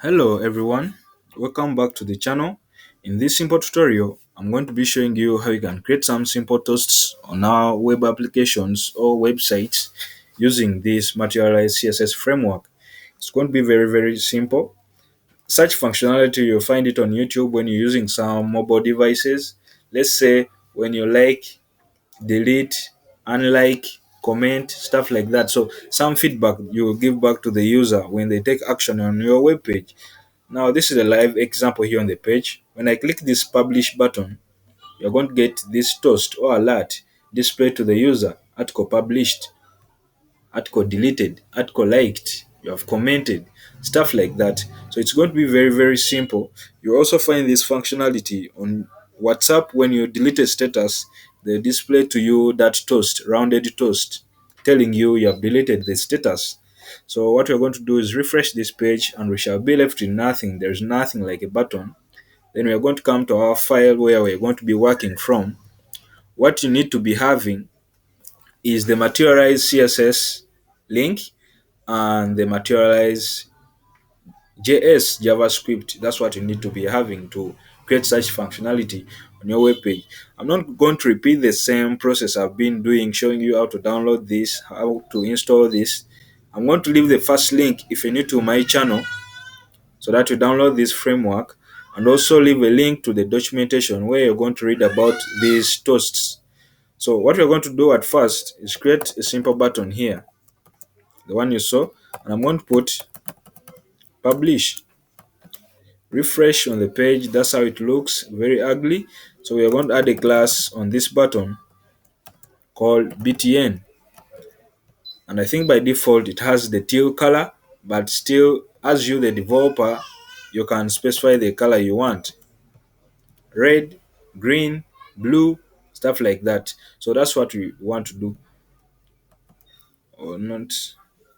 Hello everyone, welcome back to the channel. In this simple tutorial, I'm going to be showing you how you can create some simple toasts on our web applications or websites using this Materialize CSS framework. It's going to be very simple. Such functionality you'll find it on YouTube when you're using some mobile devices. Let's say when you like, delete, unlike, comment, stuff like that. So some feedback you will give back to the user when they take action on your web page. Now, this is a live example here on the page. When I click this publish button, you're going to get this toast or alert displayed to the user. Article published, article deleted, article liked, you have commented, stuff like that. So it's going to be very simple. You also find this functionality on WhatsApp. When you delete a status, they display to you that toast, rounded toast, telling you have deleted the status. So what we're going to do is refresh this page and we shall be left with nothing. There's nothing like a button. Then we are going to come to our file where we're going to be working from. What you need to be having is the Materialize CSS link and the Materialize JS JavaScript. That's what you need to be having to create such functionality on your web page. I'm not going to repeat the same process I've been doing, showing you how to download this, how to install this. I'm going to leave the first link if you're new to my channel so that you download this framework, and also leave a link to the documentation where you're going to read about these toasts. So what we're going to do at first is create a simple button here, the one you saw, and I'm going to put publish. Refresh on the page. That's how it looks, very ugly. So we are going to add a class on this button called btn, and I think by default it has the teal color, but still, as you the developer, you can specify the color you want: red, green, blue, stuff like that. So that's what we want to do, or not.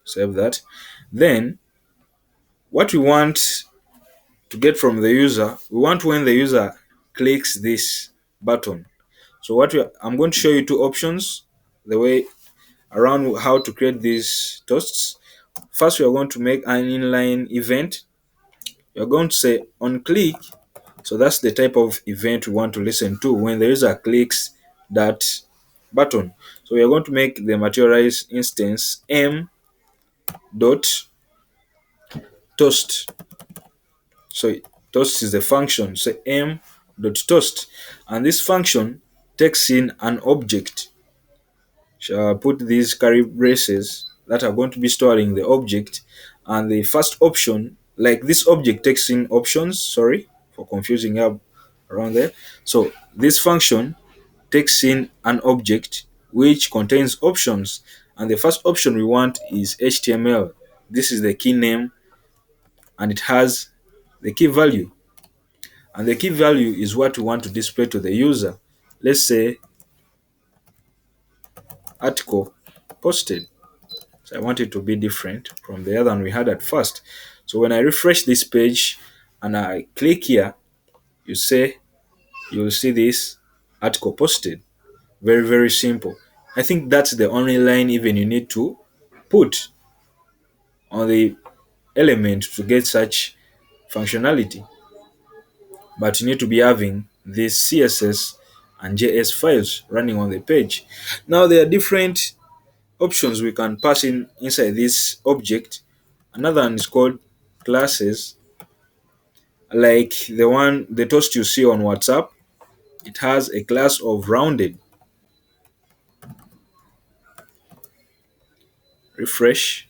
Save that. Then what we want to get from the user, we want when the user clicks this button. So I'm going to show you two options, the way around how to create these toasts. First, we are going to make an inline event. You're going to say on click. So that's the type of event we want to listen to when the user clicks that button. So we are going to make the Materialize instance m dot toast. So toast is the function. So m dot toast, and this function takes in an object. Shall put these curly braces that are going to be storing the object, and the first option, like this object takes in options. Sorry for confusing up around there. So this function takes in an object which contains options, and the first option we want is HTML. This is the key name, and it has the key value, and the key value is what we want to display to the user. Let's say article posted. So I want it to be different from the other one we had at first. So when I refresh this page and I click here, you'll see this article posted. Very simple. I think that's the only line even you need to put on the element to get such functionality. But you need to be having this CSS and JS files running on the page. Now there are different options we can pass in inside this object. Another one is called classes, like the toast you see on WhatsApp. It has a class of rounded. Refresh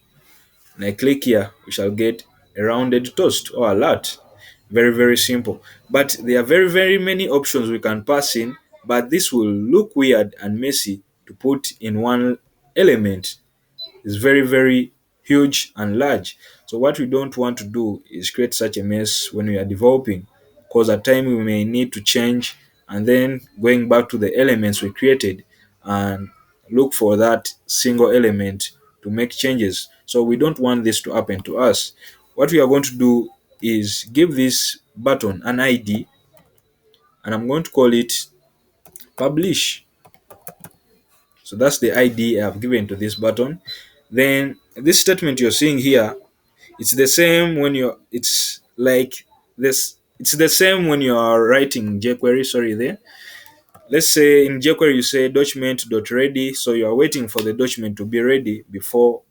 and I click here, we shall get a rounded toast or alert. Very simple. But there are very many options we can pass in, but this will look weird and messy to put in one element. Is very huge and large. So what we don't want to do is create such a mess when we are developing, because at time we may need to change and then going back to the elements we created and look for that single element to make changes. So we don't want this to happen to us. What we are going to do is give this button an ID, and I'm going to call it publish. So that's the ID I've given to this button. Then this statement you're seeing here, it's the same when Like this, it's the same when you are writing jQuery. Sorry, there. Let's say in jQuery you say document.ready, so you are waiting for the document to be ready before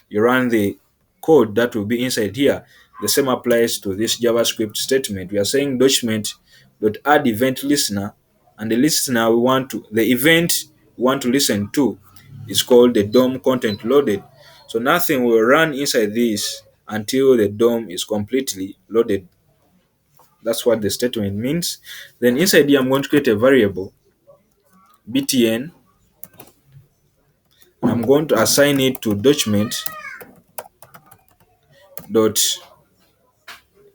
you run the code that will be inside here. The same applies to this JavaScript statement. We are saying document.add event listener, and the listener we want to, the event we want to listen to is called the DOM content loaded. So nothing will run inside this until the DOM is completely loaded. That's what the statement means. Then inside here, I'm going to create a variable btn. I'm going to assign it to document dot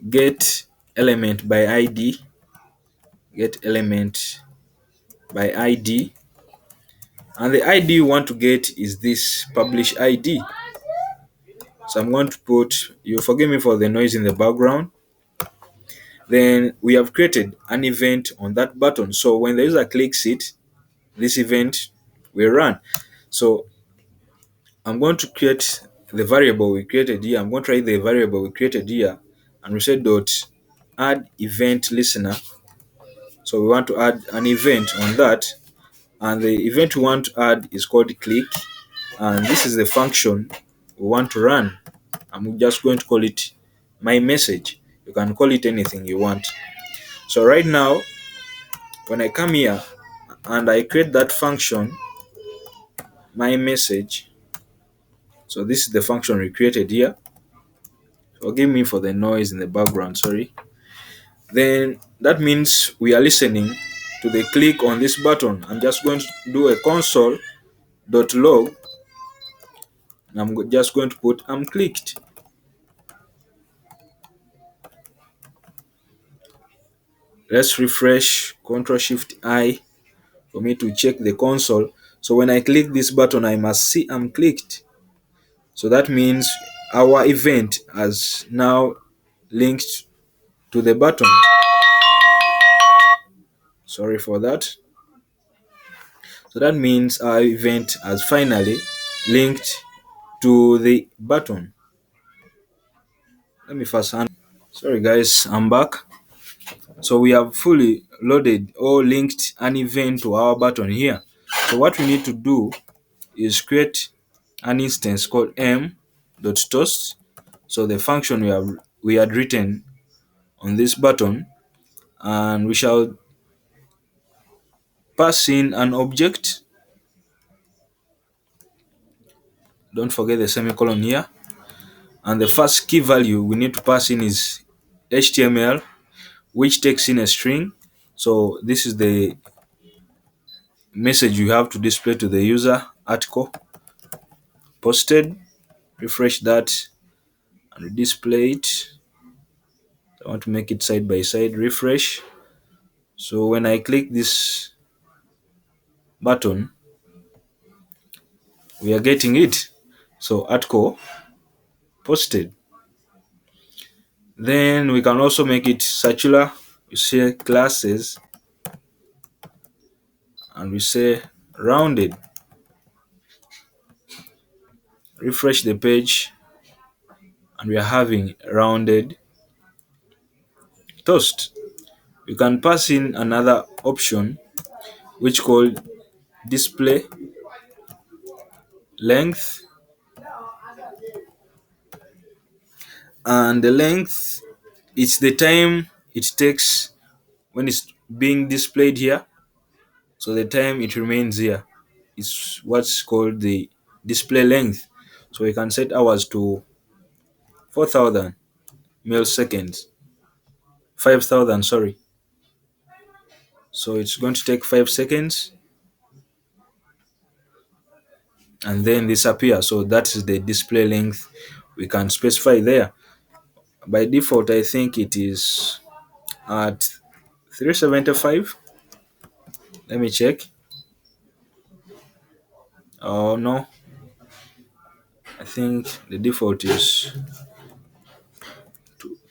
get element by id, get element by id, and the id you want to get is this publish id. So I'm going to put, you forgive me for the noise in the background. Then we have created an event on that button, so when the user clicks it, this event will run. So I'm going to create the variable we created here. I'm going to write the variable we created here, and we say dot add event listener. So we want to add an event on that, and the event we want to add is called click, and this is the function we want to run. I'm just going to call it my message. You can call it anything you want. So right now, when I come here and I create that function, my message, so this is the function we created here. Forgive me for the noise in the background, sorry. Then that means we are listening to the click on this button. I'm just going to do a console.log. I'm just going to put I'm clicked. Let's refresh, Control Shift I for me to check the console. So when I click this button, I must see I'm clicked. So that means our event has now linked to the button. Sorry for that. So that means our event has finally linked to the button. Let me first hand. Sorry guys, I'm back. So we have fully loaded or linked an event to our button here. So what we need to do is create an instance called m.toast. So the function we had written on this button, and we shall pass in an object. Don't forget the semicolon here. And the first key value we need to pass in is HTML, which takes in a string. So this is the message you have to display to the user. Article posted. Refresh that and display it. I want to make it side by side. Refresh. So when I click this button, we are getting it. So article posted. Then we can also make it circular. We say classes and we say rounded. Refresh the page and we are having rounded toast. You can pass in another option which called display length, and the length it's the time it takes when it's being displayed here. So the time it remains here is what's called the display length. So we can set hours to 4,000 milliseconds, 5,000, sorry. So it's going to take 5 seconds and then disappear. So that is the display length we can specify there. By default, I think it is at 375. Let me check. Oh no, I think the default is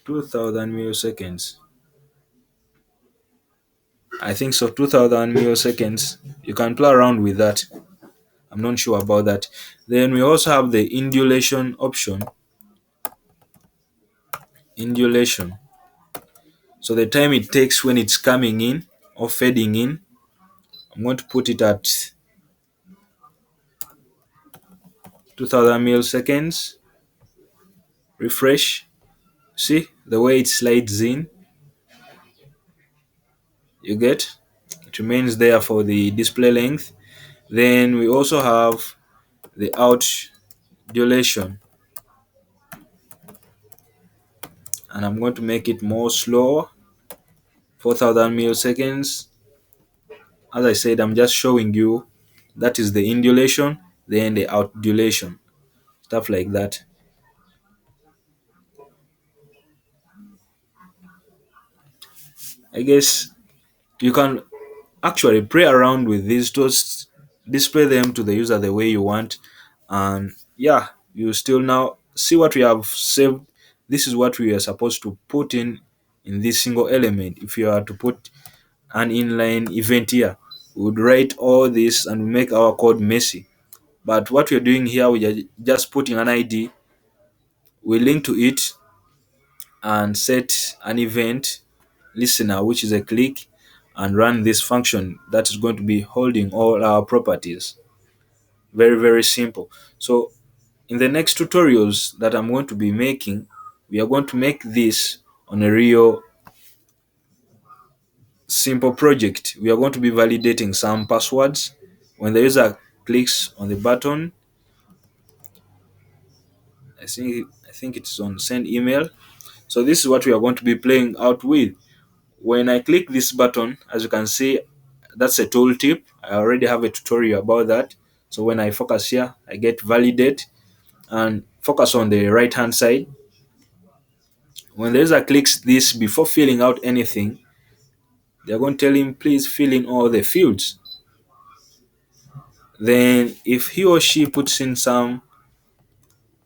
2000 milliseconds. I think so, 2000 milliseconds. You can play around with that. I'm not sure about that. Then we also have the indulation option. Indulation. So the time it takes when it's coming in or fading in, I'm going to put it at 2000 milliseconds. Refresh. See the way it slides in. You get? It remains there for the display length. Then we also have the out duration, and I'm going to make it more slower, 4000 milliseconds. As I said, I'm just showing you that is the in duration, then the out duration, stuff like that. I guess you can actually play around with these tools, display them to the user the way you want, and yeah, you still now see what we have saved. This is what we are supposed to put in this single element. If you are to put an inline event here, we would write all this and make our code messy. But what we're doing here, we are just putting an ID, we link to it and set an event listener, which is a click, and run this function that is going to be holding all our properties. Very, very simple. So in the next tutorials that I'm going to be making, we are going to make this on a real simple project. We are going to be validating some passwords. When the user clicks on the button, I think it's on send email. So this is what we are going to be playing out with. When I click this button, as you can see, that's a tooltip. I already have a tutorial about that. So when I focus here, I get validate and focus on the right hand side. When the user clicks this before filling out anything, they're going to tell him, please fill in all the fields. Then if he or she puts in some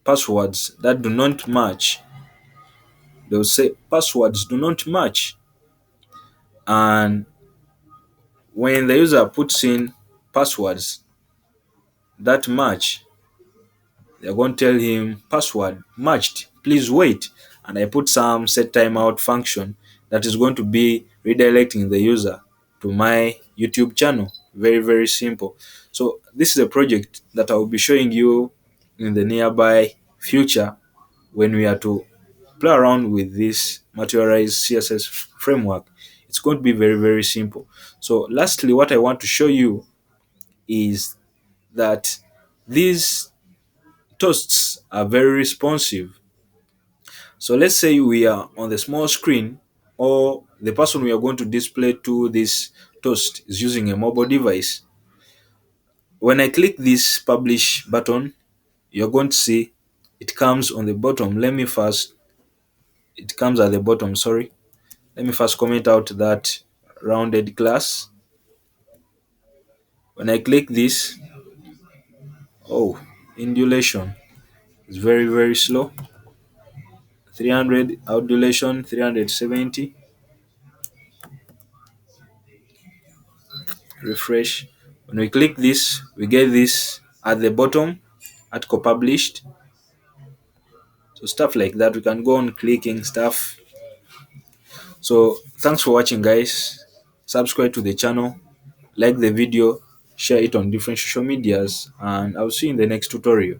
passwords that do not match, they'll say passwords do not match. And when the user puts in passwords that match, they're going to tell him password matched, please wait. And I put some set timeout function that is going to be redirecting the user to my YouTube channel. Very, very simple. So this is a project that I will be showing you in the nearby future when we are to play around with this Materialize CSS framework. It's going to be very, very simple. So lastly, what I want to show you is that these toasts are very responsive. So let's say we are on the small screen, or the person we are going to display to this toast is using a mobile device. When I click this publish button, you're going to see it comes on the bottom. It comes at the bottom, sorry. Let me first comment out that rounded class. When I click this, oh, indulation is very, very slow. 300, outdulation 370. Refresh. When we click this, we get this at the bottom, article published. So stuff like that, we can go on clicking stuff. So thanks for watching, guys. Subscribe to the channel, like the video, share it on different social medias, and I'll see you in the next tutorial.